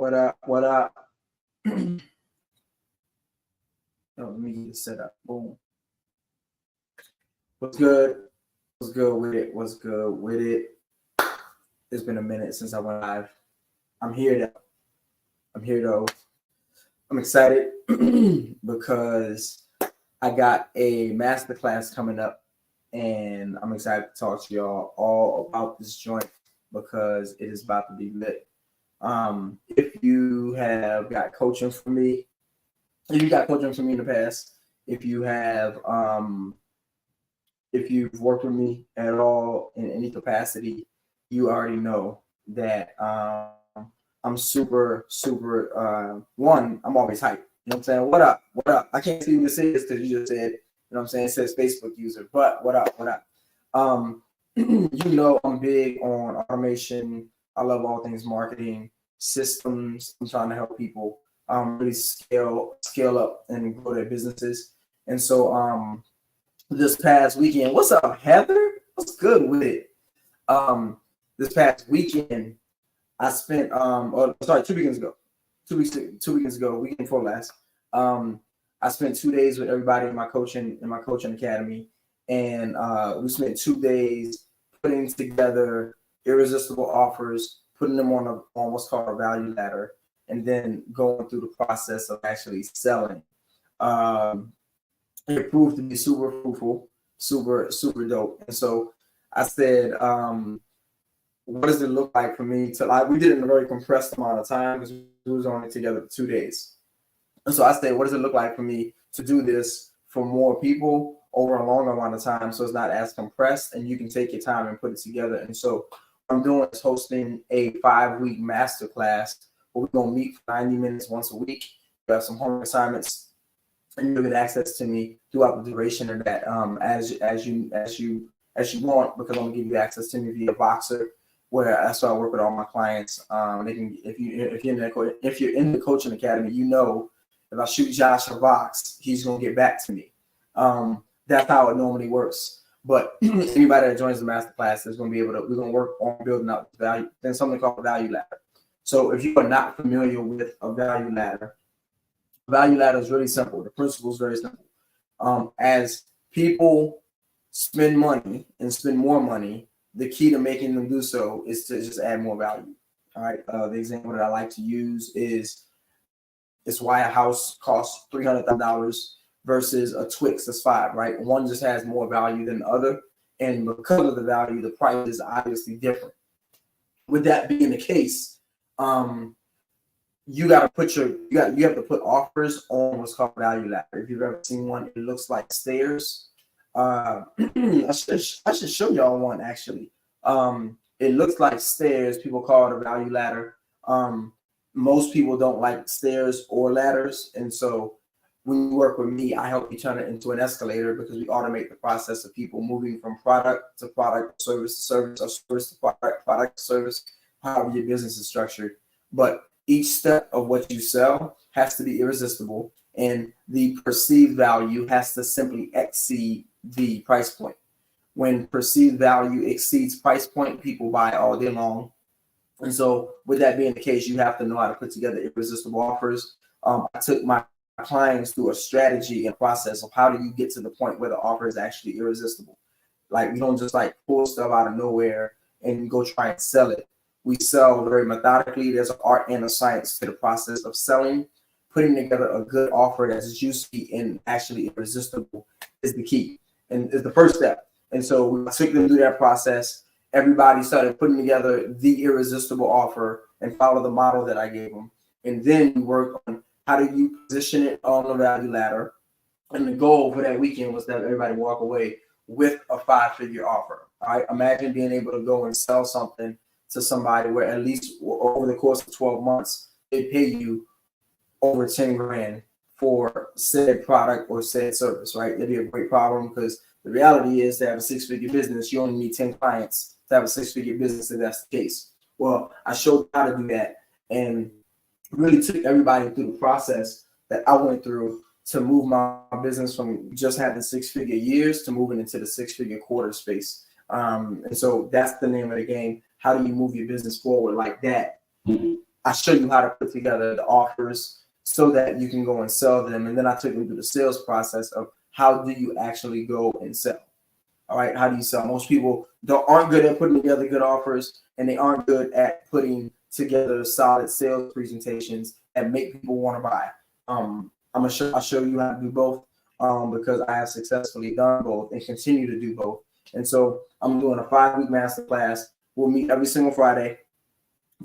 What up? What up? Oh, let me get it set up. Boom. What's good? What's good with it? What's good with it? It's been a minute since I went live. I'm here though. I'm here though. I'm excited because I got a masterclass coming up, and I'm excited to talk to y'all all about this joint because it is about to be lit. If you have got coaching from me, if you got coaching from me in the past, if you have if you've worked with me at all in any capacity, you already know that I'm super one, I'm always hyped. You know what I'm saying? What up? What up? I can't see who this is because you just said, you know what I'm saying? It says Facebook user, but what up? What up? You know I'm big on automation. I love all things marketing, systems. I'm trying to help people really scale up and grow their businesses. And so this past weekend, what's up, Heather? What's good with it? This past weekend, I spent 2 weekends ago. 2 weekends ago, weekend before last. I spent 2 days with everybody in my coaching academy, and we spent 2 days putting together irresistible offers, putting them on what's called a value ladder, and then going through the process of actually selling. It proved to be super fruitful, super dope. And so I said, what does it look like for me to like? We did it in a very compressed amount of time because we was only together for 2 days. And so I said, what does it look like for me to do this for more people over a longer amount of time, so it's not as compressed and you can take your time and put it together? And so what I'm doing is hosting a 5-week masterclass where we're gonna meet for 90 minutes once a week. We have some homework assignments, and you'll get access to me throughout the duration of that, as you want, because I'm gonna give you access to me via Voxer, where that's why I work with all my clients. They can, if you're in the coaching academy, you know, if I shoot Josh a Vox, he's gonna get back to me. That's how it normally works. But anybody that joins the masterclass is gonna be able to. We're gonna work on building out value. Then something called a value ladder. So if you are not familiar with a value ladder is really simple. The principle is very simple. As people spend money and spend more money, the key to making them do so is to just add more value. All right. The example that I like to use is it's why a house costs $300,000 versus a Twix that's $5. Right. One just has more value than the other, and because of the value, the price is obviously different. With that being the case, you got to you have to put offers on what's called value ladder. If you've ever seen one, it looks like stairs. I should show y'all one actually. It looks like stairs. People call it a value ladder. Most people don't like stairs or ladders, and so when you work with me, I help you turn it into an escalator because we automate the process of people moving from product to product, service to service, or service to product to service, however your business is structured. But each step of what you sell has to be irresistible, and the perceived value has to simply exceed the price point. When perceived value exceeds price point, people buy all day long. And so with that being the case, you have to know how to put together irresistible offers. I took my clients through a strategy and process of how do you get to the point where the offer is actually irresistible. Like, you don't just like pull stuff out of nowhere and go try and sell it. We sell very methodically. There's an art and a science to the process of selling. Putting together a good offer that's juicy and actually irresistible is the key and is the first step. And so we took them through that process. Everybody started putting together the irresistible offer and follow the model that I gave them. And then we work on how do you position it on the value ladder. And the goal for that weekend was that everybody walk away with a 5-figure offer. All right. Imagine being able to go and sell something to somebody where at least over the course of 12 months, they pay you over 10 grand for said product or said service, right? That'd be a great problem because the reality is to have a 6-figure business, you only need 10 clients to have a 6-figure business if that's the case. Well, I showed how to do that and really took everybody through the process that I went through to move my business from just having 6-figure years to moving into the 6-figure quarter space. And so that's the name of the game. How do you move your business forward like that? I show you how to put together the offers so that you can go and sell them. And then I took them through the sales process of how do you actually go and sell. All right, how do you sell? Most people aren't good at putting together good offers, and they aren't good at putting together solid sales presentations that make people want to buy. I'll show you how to do both because I have successfully done both and continue to do both. And so I'm doing a 5-week masterclass. We'll meet every single Friday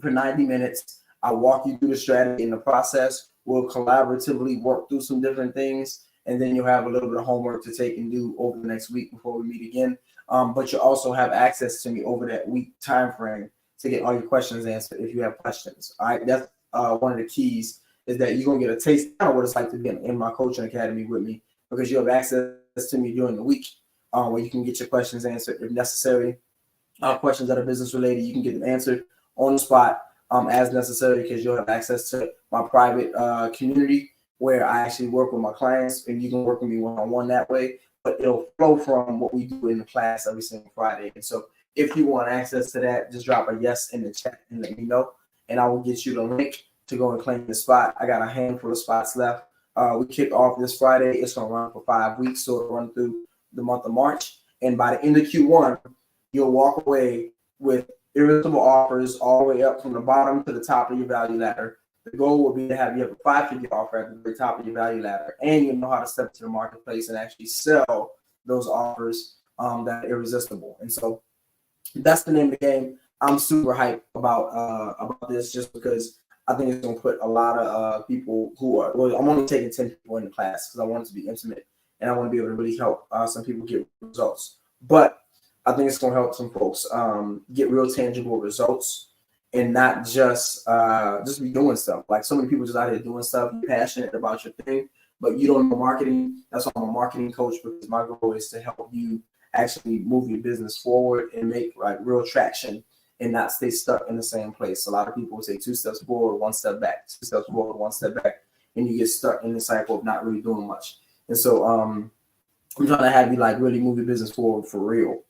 for 90 minutes. I'll walk you through the strategy and the process. We'll collaboratively work through some different things, and then you'll have a little bit of homework to take and do over the next week before we meet again. But you'll also have access to me over that week time frame to get all your questions answered if you have questions. All right, that's one of the keys is that you're going to get a taste of what it's like to be in my coaching academy with me, because you have access to me during the week where you can get your questions answered if necessary. Questions that are business related, you can get them answered on the spot as necessary, because you'll have access to my private community where I actually work with my clients, and you can work with me one-on-one that way. But it'll flow from what we do in the class every single Friday. And so if you want access to that, just drop a yes in the chat and let me know, and I will get you the link to go and claim the spot. I got a handful of spots left. We kick off this Friday. It's going to run for 5 weeks, so it'll run through the month of March. And by the end of Q1, you'll walk away with irresistible offers all the way up from the bottom to the top of your value ladder. The goal will be to have you have a 5-figure offer at the very top of your value ladder, and you know how to step to the marketplace and actually sell those offers that are irresistible. And so that's the name of the game. I'm super hyped about this, just because I think it's going to put a lot of people who are, well, I'm only taking 10 people in the class because I want it to be intimate, and I want to be able to really help some people get results. But I think it's going to help some folks get real tangible results, and not just be doing stuff. Like, so many people just out here doing stuff, passionate about your thing, but you don't know marketing. That's why I'm a marketing coach, because my goal is to help you actually move your business forward and make like real traction and not stay stuck in the same place. A lot of people say 2 steps forward, 1 step back, 2 steps forward, 1 step back, and you get stuck in the cycle of not really doing much. And so I'm trying to have you like really move your business forward for real.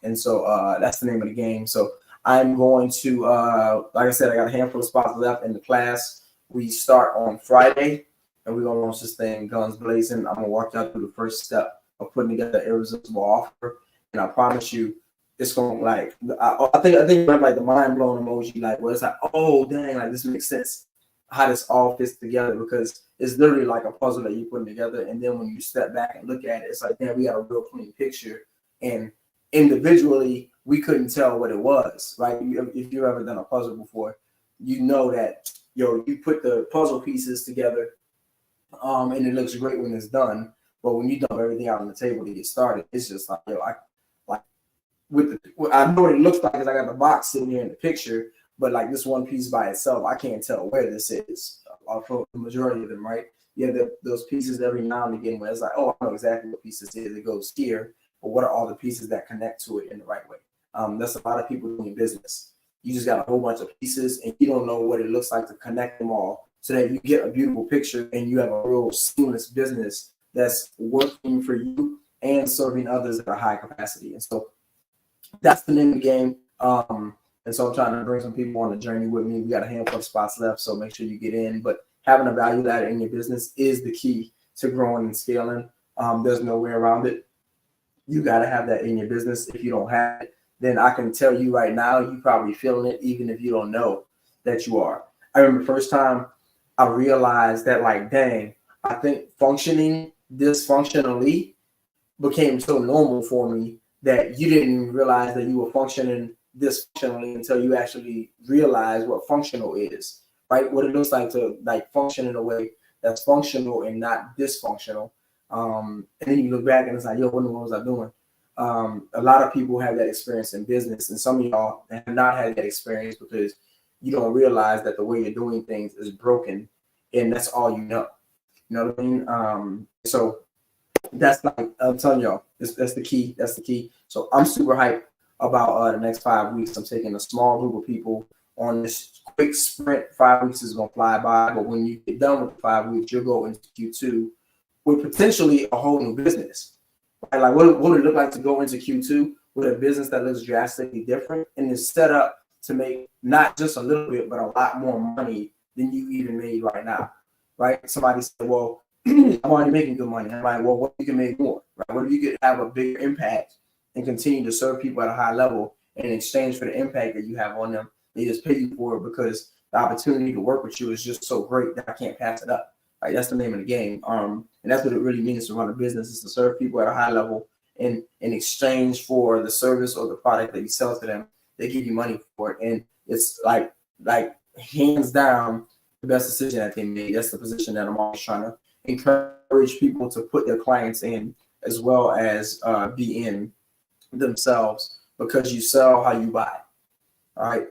And so that's the name of the game. So I'm going to, like I said, I got a handful of spots left in the class. We start on Friday, and we're going to launch this thing guns blazing. I'm going to walk y'all through the first step of putting together an irresistible offer. And I promise you, it's going to like, I think you have like the mind blown emoji, like where it's like, oh, dang, like this makes sense how this all fits together, because it's literally like a puzzle that you're putting together. And then when you step back and look at it, it's like, damn, we got a real clean picture. And individually, we couldn't tell what it was, right? If you've ever done a puzzle before, you know that, you put the puzzle pieces together and it looks great when it's done. But when you dump everything out on the table to get started, it's just like, I know what it looks like because I got the box sitting here in the picture, but like this one piece by itself, I can't tell where this is for the majority of them, right? You have those pieces every now and again where it's like, oh, I know exactly what piece this is. It goes here, but what are all the pieces that connect to it in the right way? That's a lot of people doing business. You just got a whole bunch of pieces and you don't know what it looks like to connect them all so that you get a beautiful picture and you have a real seamless business that's working for you and serving others at a high capacity. And so that's the name of the game. And so I'm trying to bring some people on the journey with me. We got a handful of spots left, so make sure you get in. But having a value ladder in your business is the key to growing and scaling. There's no way around it. You got to have that in your business. If you don't have it, then I can tell you right now, you're probably feeling it, even if you don't know that you are. I remember the first time I realized that, like, dang, I think functioning dysfunctionally became so normal for me that you didn't realize that you were functioning dysfunctionally until you actually realize what functional is, right? What it looks like to like function in a way that's functional and not dysfunctional. And then you look back and it's like, yo, what was I doing? A lot of people have that experience in business, and some of y'all have not had that experience because you don't realize that the way you're doing things is broken, and that's all you know. You know what I mean? So that's like, I'm telling y'all, that's the key. That's the key. So I'm super hyped about the next 5 weeks. I'm taking a small group of people on this quick sprint. 5 weeks is gonna fly by, but when you get done with the 5 weeks, you'll go into Q2 with potentially a whole new business. Right? Like what would it look like to go into Q2 with a business that looks drastically different and is set up to make not just a little bit, but a lot more money than you even made right now, right? Somebody said, well, I'm already making good money. I'm like, well, what if you can make more, right? What if you could have a bigger impact and continue to serve people at a high level, and in exchange for the impact that you have on them, they just pay you for it because the opportunity to work with you is just so great that I can't pass it up. Right? That's the name of the game. And that's what it really means to run a business, is to serve people at a high level, and in exchange for the service or the product that you sell to them, they give you money for it. And it's like hands down the best decision that they made. That's the position that I'm always trying to encourage people to put their clients in, as well as be in themselves, because you sell how you buy. All right.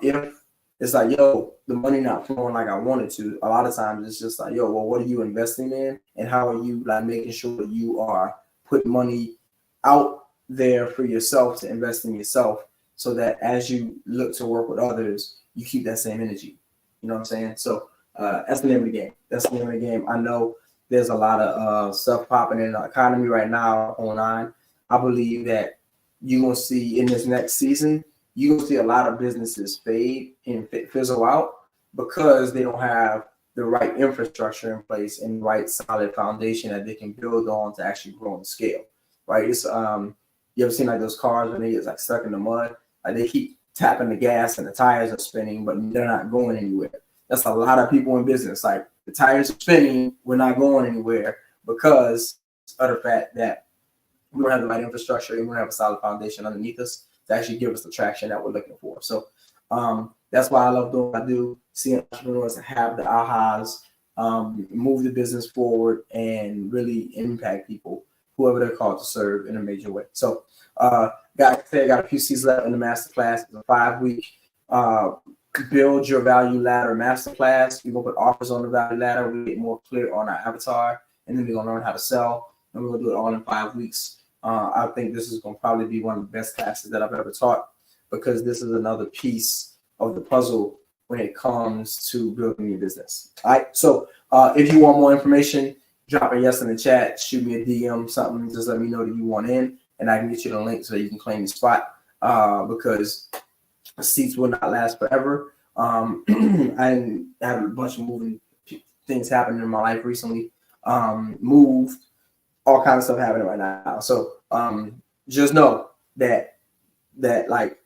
If it's like, yo, the money not flowing like I wanted to, a lot of times it's just like, yo, well, what are you investing in, and how are you like making sure that you are putting money out there for yourself to invest in yourself, so that as you look to work with others, you keep that same energy. You know what I'm saying? So that's the name of the game. That's the name of the game. I know there's a lot of stuff popping in the economy right now online. I believe that you're going to see in this next season, you're going to see a lot of businesses fade and fizzle out because they don't have the right infrastructure in place and the right solid foundation that they can build on to actually grow and scale. Right? It's you ever seen like those cars when they get like stuck in the mud? Like they keep tapping the gas and the tires are spinning, but they're not going anywhere. That's a lot of people in business. Like the tires are spinning, we're not going anywhere because of the fact that we don't have the right infrastructure and we don't have a solid foundation underneath us to actually give us the traction that we're looking for. So that's why I love doing what I do, seeing entrepreneurs have the ahas, move the business forward, and really impact people, whoever they're called to serve, in a major way. So got a few seats left in the masterclass. It's a 5-week build your value ladder masterclass. We're gonna put offers on the value ladder. We get more clear on our avatar, and then we're gonna learn how to sell. And we're gonna do it all in 5 weeks. I think this is gonna probably be one of the best classes that I've ever taught, because this is another piece of the puzzle when it comes to building your business. All right. So if you want more information, drop a yes in the chat, shoot me a DM, something, just let me know that you want in, and I can get you the link so that you can claim your spot, because seats will not last forever. I have a bunch of moving things happening in my life recently. Moved, all kinds of stuff happening right now. So just know that like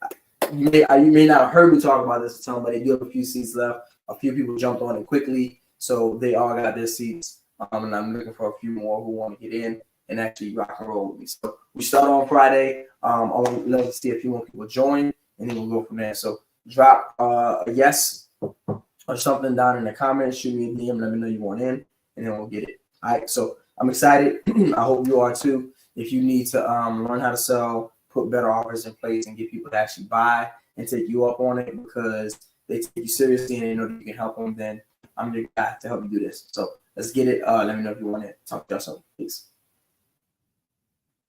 you may not have heard me talk about this a ton, but they do have a few seats left. A few people jumped on it quickly, so they all got their seats. And I'm looking for a few more who want to get in and actually rock and roll with me. So we start on Friday. I would love to see a few more people join, and then we'll go from there. So drop a yes or something down in the comments. Shoot me a DM, let me know you want in, and then we'll get it. All right. So I'm excited. I hope you are too. If you need to learn how to sell, put better offers in place, and get people to actually buy and take you up on it because they take you seriously and they know that you can help them, then I'm your guy to help you do this. So let's get it. Let me know if you want to talk to us. Peace.